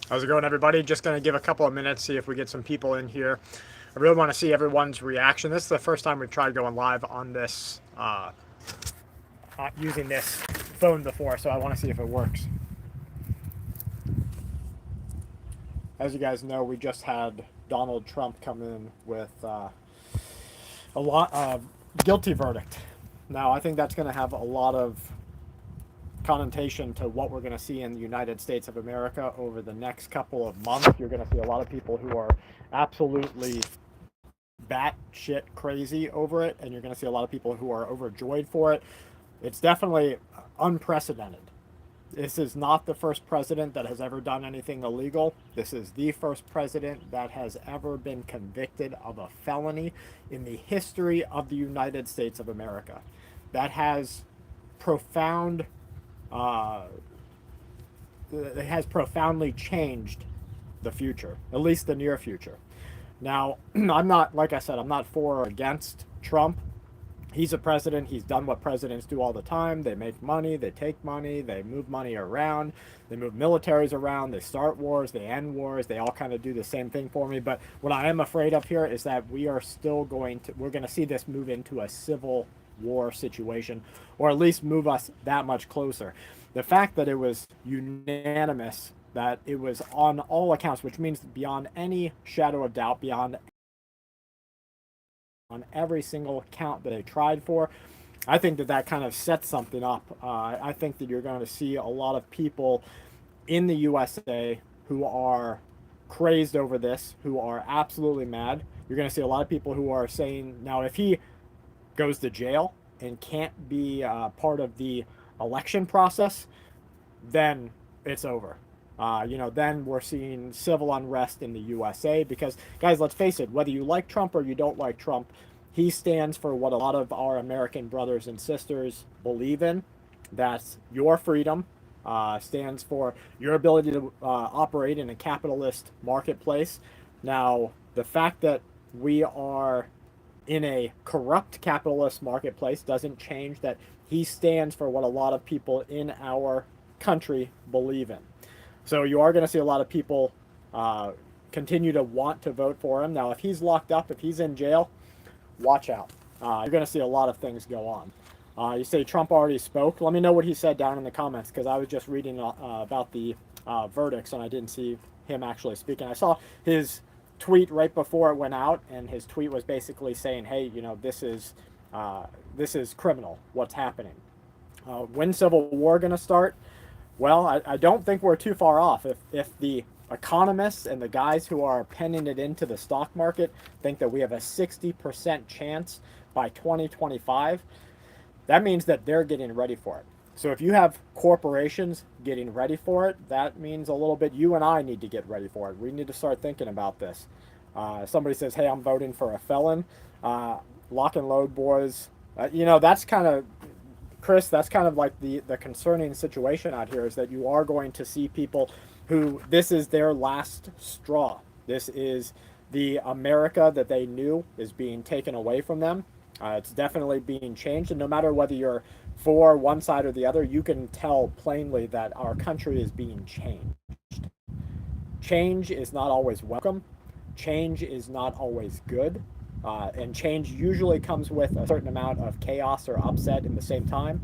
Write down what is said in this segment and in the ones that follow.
How's it going, everybody? Just going to give a couple of minutes, see if we get some people in here. I really want to see everyone's reaction. This is the first time we've tried going live on this, using this phone before, so I want to see if it works. As you guys know, we just had Donald Trump come in with a lot of guilty verdict. Now, I think that's going to have a lot of connotation to what we're going to see in the United States of America over the next couple of months. You're going to see a lot of people who are absolutely batshit crazy over it, and you're going to see a lot of people who are overjoyed for it. It's definitely unprecedented. This is not the first president that has ever done anything illegal. This is the first president that has ever been convicted of a felony in the history of the United States of America. That has profound it has profoundly changed the future, at least the near future. Now, I'm not, like I said, I'm not for or against Trump. He's a president. He's done what presidents do all the time. They make money, they take money, they move money around, they move militaries around, they start wars, they end wars, they all kind of do the same thing for me. But what I am afraid of here is that we're going to see this move into a civil war situation, or at least move us that much closer. The fact that it was unanimous, that it was on all accounts, which means beyond any shadow of doubt, beyond on every single count that they tried for, I think that that kind of sets something up. I think that you're going to see a lot of people in the USA who are crazed over this, who are absolutely mad. You're going to see a lot of people who are saying, now, if he goes to jail and can't be part of the election process, then it's over. Then we're seeing civil unrest in the USA because, guys, let's face it, whether you like Trump or you don't like Trump, he stands for what a lot of our American brothers and sisters believe in. That's your freedom, stands for your ability to operate in a capitalist marketplace. Now, the fact that we are in a corrupt capitalist marketplace doesn't change that he stands for what a lot of people in our country believe in. So you are going to see a lot of people continue to want to vote for him. Now, if he's locked up, if he's in jail, watch out. You're going to see a lot of things go on. You say Trump already spoke. Let me know what he said down in the comments, because I was just reading about the verdicts and I didn't see him actually speaking. I saw his tweet right before it went out, and his tweet was basically saying, hey, this is criminal, what's happening. When civil war going to start? Well, I don't think we're too far off. If the economists and the guys who are penning it into the stock market think that we have a 60% chance by 2025, that means that they're getting ready for it. So if you have corporations getting ready for it, that means a little bit you and I need to get ready for it. We need to start thinking about this. Somebody says, hey, I'm voting for a felon. Lock and load, boys. That's kind of, Chris, that's kind of like the concerning situation out here, is that you are going to see people who this is their last straw. This is the America that they knew is being taken away from them. It's definitely being changed. And no matter whether you're for one side or the other, you can tell plainly that our country is being changed. Change is not always welcome. Change is not always good. And change usually comes with a certain amount of chaos or upset in the same time.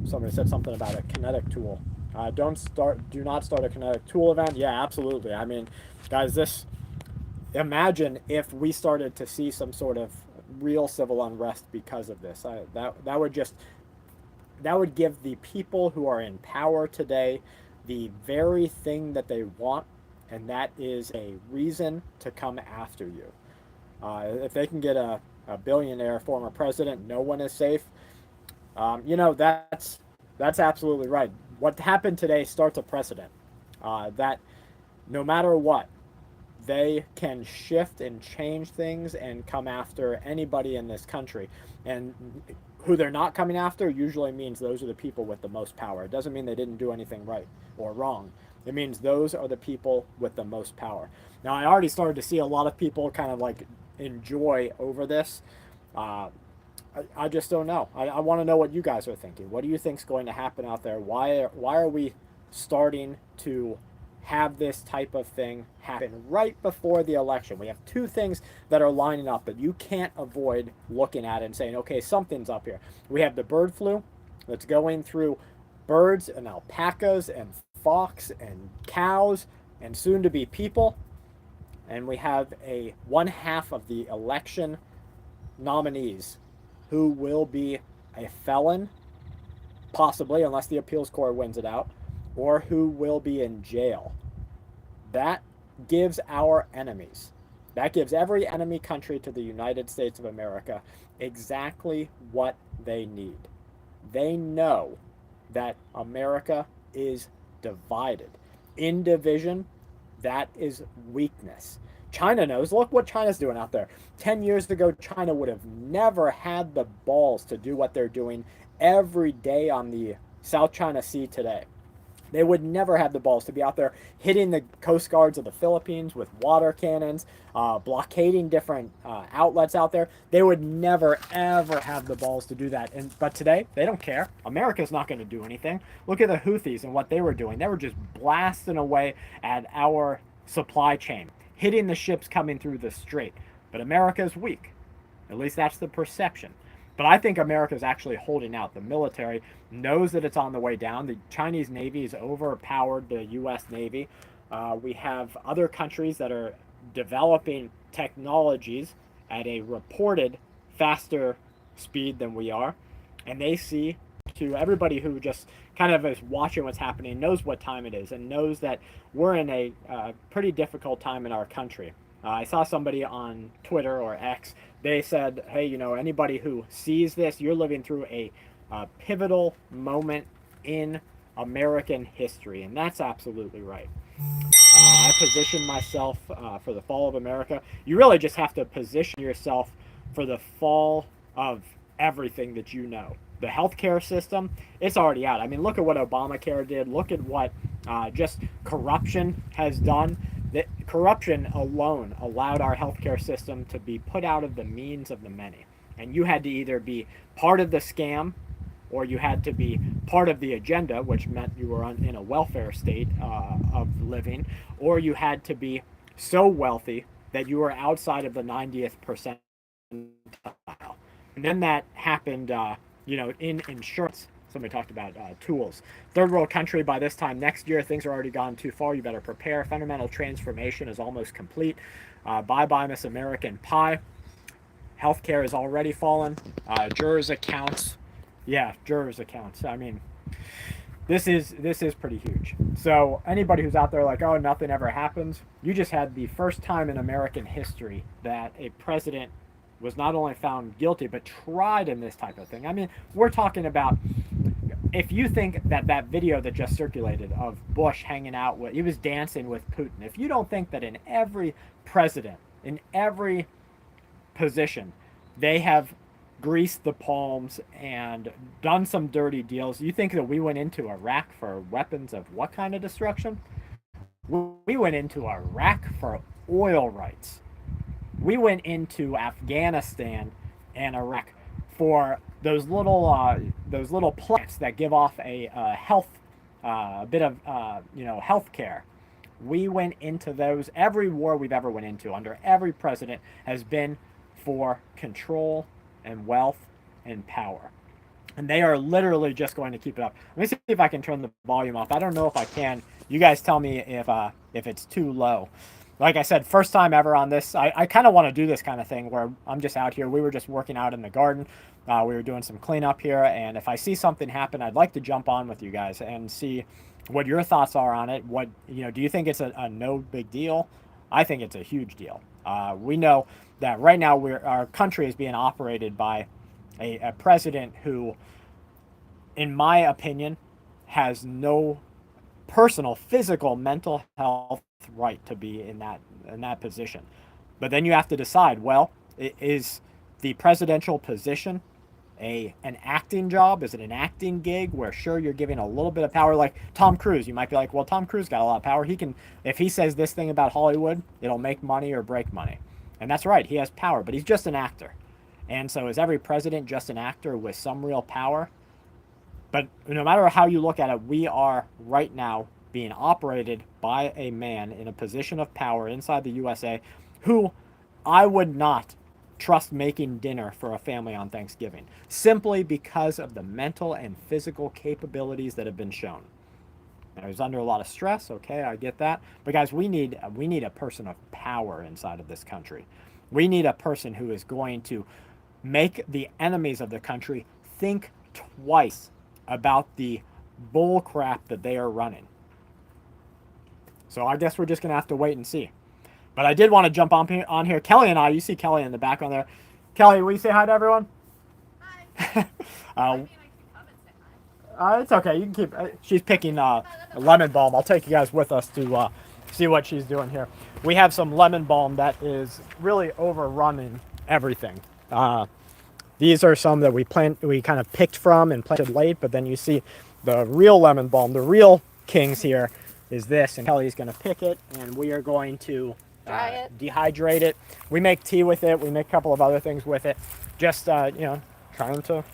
Somebody said something about a kinetic tool. Do not start a kinetic tool event. Yeah, absolutely. I mean, guys, imagine if we started to see some sort of real civil unrest because of this. That would give the people who are in power today the very thing that they want, and that is a reason to come after you. If they can get a billionaire former president, no one is safe. That's absolutely right. What happened today starts a precedent that no matter what, they can shift and change things and come after anybody in this country. And who they're not coming after usually means those are the people with the most power. It doesn't mean they didn't do anything right or wrong. It means those are the people with the most power. Now, I already started to see a lot of people kind of like enjoy over this. I just don't know. I want to know what you guys are thinking. What do you think is going to happen out there? Why are we starting to have this type of thing happen right before the election. We have two things that are lining up that you can't avoid looking at and saying, okay, something's up here. We have the bird flu that's going through birds and alpacas and fox and cows and soon to be people. And we have a one half of the election nominees who will be a felon, possibly, unless the appeals court wins it out, or who will be in jail. That gives our enemies, that gives every enemy country to the United States of America exactly what they need. They know that America is divided. In division, that is weakness. China knows. Look what China's doing out there. 10 years ago, China would have never had the balls to do what they're doing every day on the South China Sea today. They would never have the balls to be out there hitting the coast guards of the Philippines with water cannons, blockading different outlets out there. They would never, ever have the balls to do that. But today, they don't care. America's not going to do anything. Look at the Houthis and what they were doing. They were just blasting away at our supply chain, hitting the ships coming through the strait. But America's weak. At least that's the perception. But I think America is actually holding out. The military knows that it's on the way down. The Chinese Navy has overpowered the U.S. Navy. We have other countries that are developing technologies at a reported faster speed than we are. And they see, to everybody who just kind of is watching what's happening, knows what time it is and knows that we're in a pretty difficult time in our country. I saw somebody on Twitter or X, they said, hey, you know, anybody who sees this, you're living through a pivotal moment in American history. And that's absolutely right. I position myself for the fall of America. You really just have to position yourself for the fall of everything that you know. The healthcare system, it's already out. I mean, look at what Obamacare did. Look at what just corruption has done. That corruption alone allowed our healthcare system to be put out of the means of the many. And you had to either be part of the scam or you had to be part of the agenda, which meant you were in a welfare state of living, or you had to be so wealthy that you were outside of the 90th percentile. And then that happened, in insurance. Somebody talked about tools. Third world country, by this time next year, things are already gone too far. You better prepare. Fundamental transformation is almost complete. Bye-bye, Miss American Pie. Healthcare is already fallen. Jurors' accounts. Yeah, jurors' accounts. I mean, this is pretty huge. So anybody who's out there like, oh, nothing ever happens, you just had the first time in American history that a president was not only found guilty, but tried in this type of thing. I mean, we're talking about, if you think that video that just circulated of Bush hanging out with, he was dancing with Putin, if you don't think that in every president, in every position, they have greased the palms and done some dirty deals, you think that we went into Iraq for weapons of what kind of destruction? We went into Iraq for oil rights. We went into Afghanistan and Iraq for those little plants that give off a bit of health care. We went into those. Every war we've ever went into under every president has been for control and wealth and power. And they are literally just going to keep it up. Let me see if I can turn the volume off. I don't know if I can. You guys tell me if it's too low. Like I said, first time ever on this. I kind of want to do this kind of thing where I'm just out here. We were just working out in the garden. We were doing some cleanup here. And if I see something happen, I'd like to jump on with you guys and see what your thoughts are on it. What, do you think it's a no big deal? I think it's a huge deal. We know that right now our country is being operated by a president who, in my opinion, has no personal, physical, mental health right to be in that position. But then you have to decide, well, is the presidential position an acting job? Is it an acting gig where sure you're giving a little bit of power? Like Tom Cruise, you might be like, well, Tom Cruise got a lot of power. He can, if he says this thing about Hollywood, it'll make money or break money. And that's right, he has power, but he's just an actor. And so is every president just an actor with some real power? But no matter how you look at it, we are right now being operated by a man in a position of power inside the USA who I would not trust making dinner for a family on Thanksgiving, simply because of the mental and physical capabilities that have been shown. Now, he's under a lot of stress. Okay, I get that. But guys, we need a person of power inside of this country. We need a person who is going to make the enemies of the country think twice about the bull crap that they are running. So I guess we're just going to have to wait and see. But I did want to jump on here. Kelly and I, you see Kelly in the background there. Kelly, will you say hi to everyone? Hi. It's okay. You can keep. She's picking lemon balm. I'll take you guys with us to see what she's doing here. We have some lemon balm that is really overrunning everything. These are some that we kind of picked from and planted late, but then you see the real lemon balm, the real kings here is this, and Kelly's going to pick it, and we are going to dehydrate it. We make tea with it. We make a couple of other things with it. Just, trying to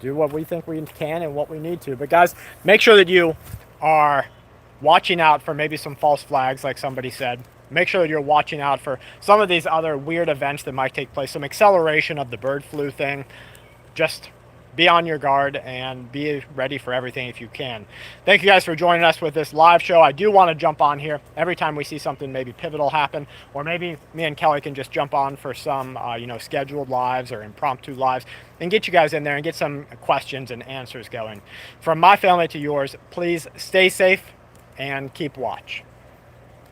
do what we think we can and what we need to. But guys, make sure that you are watching out for maybe some false flags, like somebody said. Make sure that you're watching out for some of these other weird events that might take place, some acceleration of the bird flu thing. Just be on your guard and be ready for everything if you can. Thank you guys for joining us with this live show. I do want to jump on here every time we see something maybe pivotal happen, or maybe me and Kelly can just jump on for some scheduled lives or impromptu lives and get you guys in there and get some questions and answers going. From my family to yours, please stay safe and keep watch.